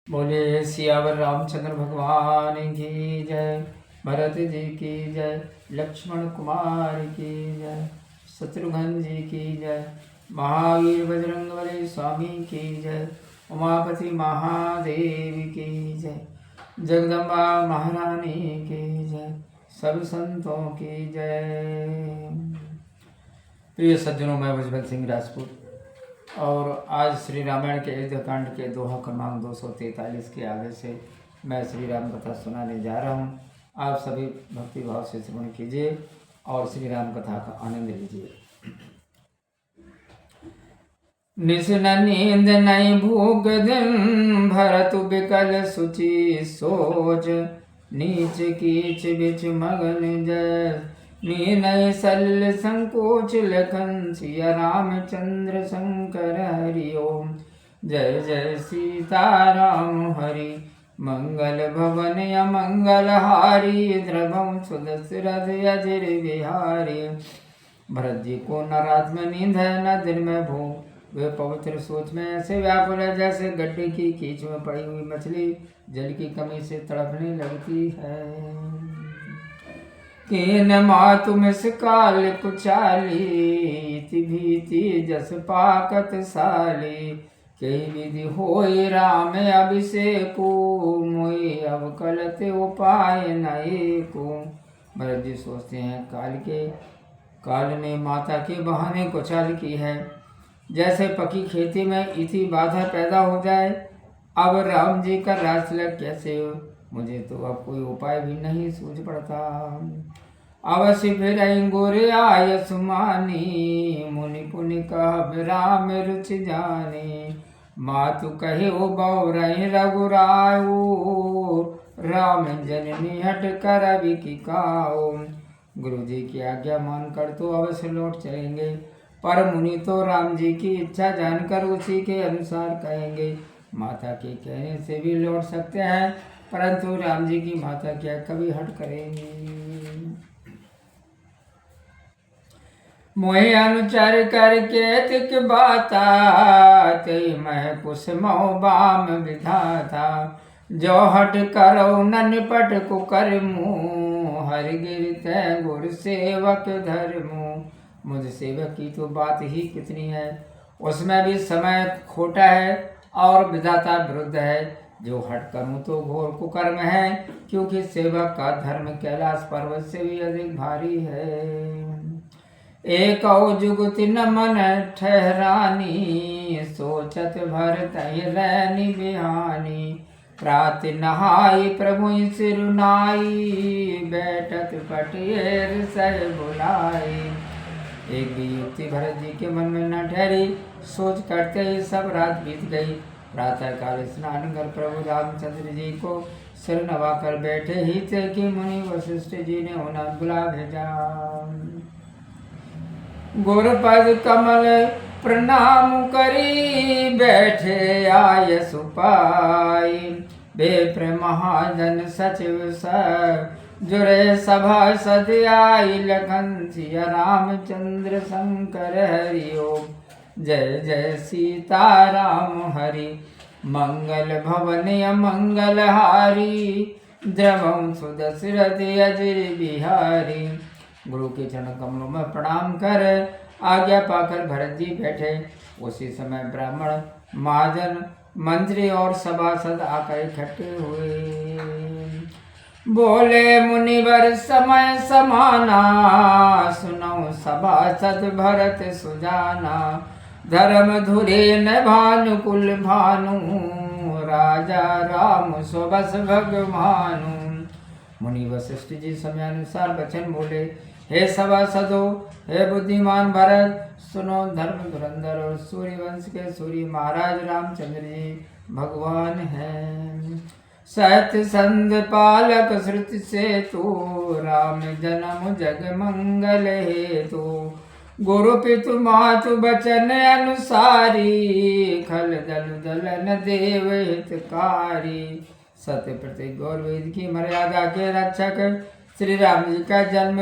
बोले सियावर रामचंद्र भगवान की जय, भरत जी की जय, लक्ष्मण कुमार की जय, शत्रुघ्न जी की जय, महावीर बजरंगबली स्वामी की जय, उमापति महादेव की जय, जगदम्बा महारानी की जय, सब संतों की जय। प्रिय सज्जनों, मैं भजबंत सिंह राजपूत और आज श्री रामायण के अयोध्या कांड के दोहा क्रमांक 243 के आगे से मैं श्री राम कथा सुनाने जा रहा हूँ। आप सभी भक्ति भाव से श्रवण कीजिए और श्री राम कथा का आनंद लीजिए। निस न नींद नहीं भूख दिन भर तु बिकल सुचि सोच, नीच कीच बिच मगन जय नीनय सल संकोच लखन सिया रामचंद्र शंकर हरि ओम। जय जय सीताराम हरि मंगल भवन अमंगल हारी, द्रवम सुदशरथ अजर बिहारी। भरत जी को न रात में नींद है न दिन में भूख, वे पवित्र सोच में ऐसे व्याकुल है जैसे गड्ढे की कीच में पड़ी हुई मछली जल की कमी से तड़पने लगती है। केन मातु मिसकाल कुचाली, भीति जस पाकत साली। कही विधि होय राम अभिषेको, मोहि अब कलत उपाय नए को। भरत जी सोचते हैं काल ने माता के बहाने कुचाल की है, जैसे पकी खेती में इसी बाधा पैदा हो जाए। अब राम जी का राज तिलक कैसे हो, मुझे तो अब कोई उपाय भी नहीं सूझ पड़ता। अवश्य फिर गोरे आय सुमानी, मुनि पुनि कह राम रुचि जाने। मातु कहे ओ बौरहि रघुरायो, राम जननी हट कर अभी की काओ। गुरु जी की आज्ञा मानकर तो अवश्य लौट चलेंगे, पर मुनि तो राम जी की इच्छा जानकर उसी के अनुसार कहेंगे। माता के कहने से भी लौट सकते हैं, परंतु राम जी की माता क्या कभी हट करेंगी। मोहे अनुचर करके तिक बाता, ते मैं कुश मऊ बाम विधाता। जो हट करो न निपट कुकर्मु, हर गिरते गुर सेवक धर्मु। मुझ सेवक की तो बात ही कितनी है, उसमें भी समय खोटा है और विधाता विरुद्ध है। जो हट करूं तो घोर कुकर्म है, क्योंकि सेवक का धर्म कैलाश पर्वत से भी अधिक भारी है। एक जुगति न मन ठहरानी, सोचत भरत रैनी बिहानी। प्रात नहाई प्रभु सिरुनाई, बैठत पटियर सह बुलाई। एक भी युक्ति भरत जी के मन में न ठहरी, सोच करते ही सब रात बीत गई। प्रातः काल स्नान कर प्रभु रामचंद्र जी को सिर नवाकर बैठे ही थे कि मुनि वशिष्ठ जी ने उन्हें बुला भेजा। गुरुपद कमल प्रणाम करी, बैठे आय सुपाई। बेप्र महाजन सचिव जुरे सभा सद आई, लखन सिया रामचंद्र शंकर हरि ओम। जय जय सीताराम हरि मंगल भवन अमंगल हारी, द्रवम सुदशरथ अजर बिहारी। गुरु के चरण कमलों में प्रणाम कर आज्ञा पाकर भरत जी बैठे। उसी समय ब्राह्मण महाजन मंत्री और सभासद आकर इकट्ठे हुए। बोले मुनिवर समय समाना, सुनो सभासद भरत सुजाना। धर्म धुरे न भानुकुल भानु, राजा राम सुबस भगवानु। मुनि वशिष्ठ जी समयानुसार वचन बोले, हे सभासदो, हे बुद्धिमान भरत, सुनो। धर्म धुरंधर और सूर्यवंश के सूर्य महाराज रामचंद्र जी भगवान हैं। सत्य संध पालक श्रुति से तू, राम जन्म जग मंगल हेतु। गुरु पितु मातु बचन अनुसारी, खल दल दलन देव हितकारी। सत्य प्रति गौर वेद की मर्यादा के रक्षक श्री राम जी का जन्म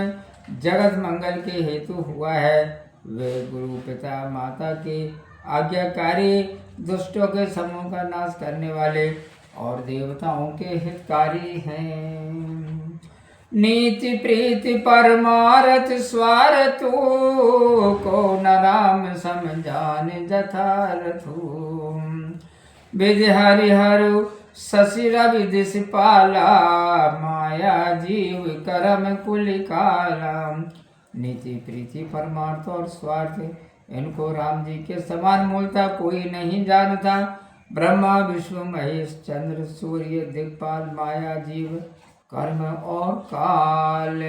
जगत मंगल के हेतु हुआ है। वे गुरु पिता माता के आज्ञाकारी, दुष्टों के समूह का नाश करने वाले और देवताओं के हितकारी हैं। नीति प्रीति परमारथ स्वार्थो को न राम समझान जथारथो। विधि हरिहरु शशि रवि दिश पाला माया जीव करम कुल काला। नीति प्रीति परमार्थ और स्वार्थ इनको राम जी के समान मूलता कोई नहीं जानता। ब्रह्मा विष्णु महेश चंद्र सूर्य दिक्पाल माया जीव कर्म और काल।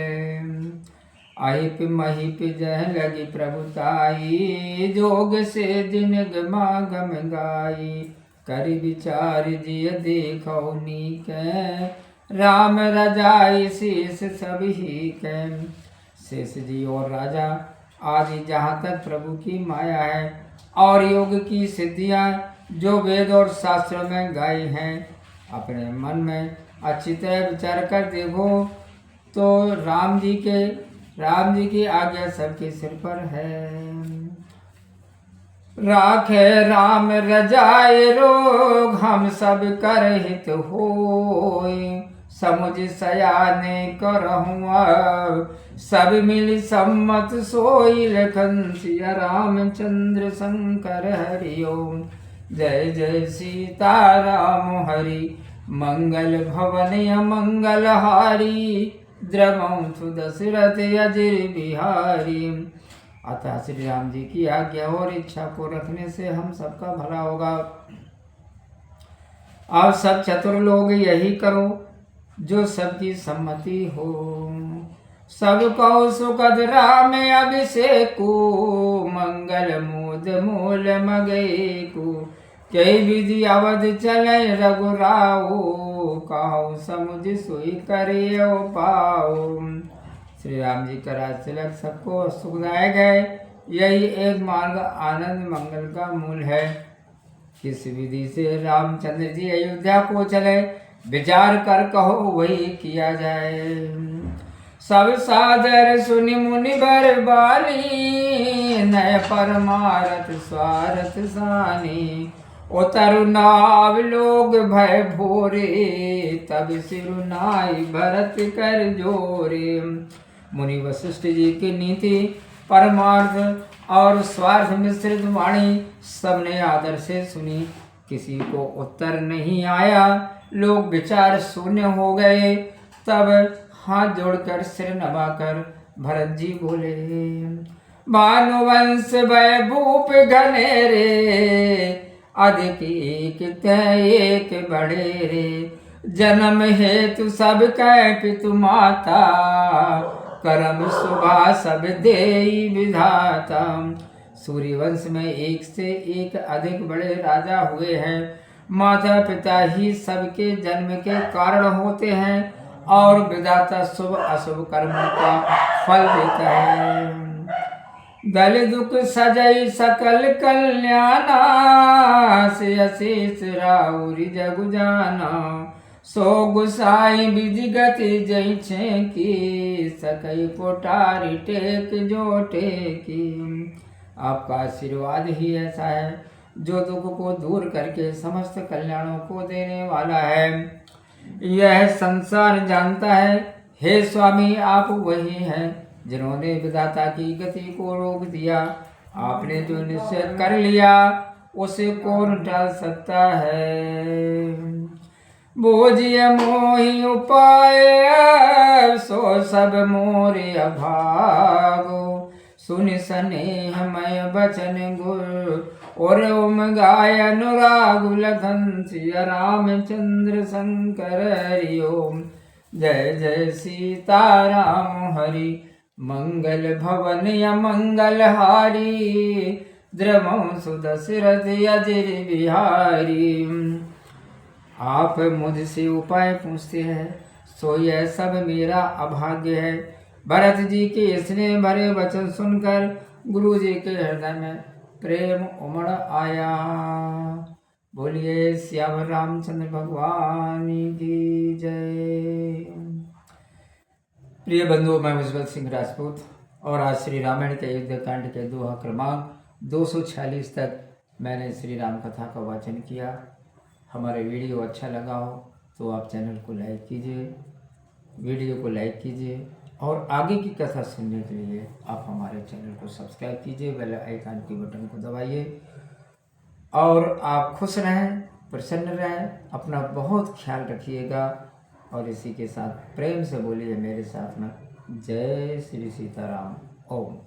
आहिप महिप जह लगी प्रभुताई जोग से दिन गमागम गाई। कर विचार जिय देखो नीक राम रजाई शेष सभी के। शेष जी और राजा आदि जहाँ तक प्रभु की माया है और योग की सिद्धियाँ जो वेद और शास्त्रों में गाई हैं, अपने मन में अच्छी तरह विचार कर देखो तो राम जी की आज्ञा सबके सिर पर है। राखे राम रजाए रोग हम सब कर हित होय। समुझ सयाने करहूँ सब मिल सम्मत सोई। लखन सिया रामचंद्र शंकर हरिओम। जय जय सीता राम हरि मंगल भवन मंगल हारी। द्रवंसु दशरथ अजिर बिहारी। अतः श्री राम जी की आज्ञा और इच्छा को रखने से हम सबका भला होगा। आप सब चतुर लोग यही करो जो सबकी सम्मति हो। सब कौ सुखद राम अभिषेक मंगल मोद मूल मगे को। कई विधि अवध चले रघुराओ कहो समुझ सोई करे पाओ। श्री राम जी का राज तिलक सबको सुखदायक है। यही एक मार्ग आनंद मंगल का मूल है। किस विधि से रामचंद्र जी अयोध्या को चले विचार कर कहो वही किया जाए। सब सादर सुनि मुनि बर बाली नय परमारथ स्वार्थ सानी। उतरु नाव लोग भय भोरे तब सिरुनाई भरत कर जोरे। मुनि वशिष्ठ जी की नीति परमार्थ और स्वार्थ मिश्रित वाणी सबने आदर से सुनी। किसी को उत्तर नहीं आया, लोग विचार शून्य हो गए। तब हाथ जोड़कर सिर नवाकर भरत जी बोले, भानुवंश वैभूप घनेरे अधिक एक बड़े रे। जन्म हेतु सब कै पितु माता करम सुभा सब देई विधाता। सूर्यवंश में एक से एक अधिक बड़े राजा हुए हैं। माता पिता ही सबके जन्म के कारण होते हैं और विधाता शुभ अशुभ कर्मों का फल देता है। दल दुख सजई सकल कल्याणा से अशेष राउरी जगु जाना। सो गुसाई विधि गति जई छे की सकई पोटारी टेक जो टेकी। आपका आशीर्वाद ही ऐसा है जो दुख को दूर करके समस्त कल्याणों को देने वाला है। यह संसार जानता है। हे स्वामी, आप वही हैं जिन्होंने विधाता की गति को रोक दिया। आपने जो निश्चय कर लिया उसे कौन टाल सकता है। बोझिए मोहि उपाय सो सब मोरे अभागो। सुन स्नेह मय बचन गुर और ओम गाय अनुराग लखन सिया रामचंद्र शंकर हरि ओम। जय जय सीता राम हरि मंगल भवन मंगल हारी। द्रवंसु दशरथ अजिर बिहारी। आप मुझसे उपाय पूछते हैं सो यह सब मेरा अभाग्य है। भरत जी के स्नेह भरे वचन सुनकर गुरु जी के हृदय में प्रेम उमड़ आया। बोलिए श्याम रामचंद्र भगवान की जय। प्रिय बंधुओं, मैं उज्जवल सिंह राजपूत और आज श्री रामायण के युद्ध कांड के दोहा क्रमांक 246 तक मैंने श्री राम कथा का वाचन किया। हमारे वीडियो अच्छा लगा हो तो आप चैनल को लाइक कीजिए, वीडियो को लाइक कीजिए और आगे की कथा सुनने के लिए आप हमारे चैनल को सब्सक्राइब कीजिए, बेल आइकन की बटन को दबाइए और आप खुश रहें, प्रसन्न रहें, अपना बहुत ख्याल रखिएगा। और इसी के साथ प्रेम से बोलिए मेरे साथ में, जय श्री सीताराम। ओम।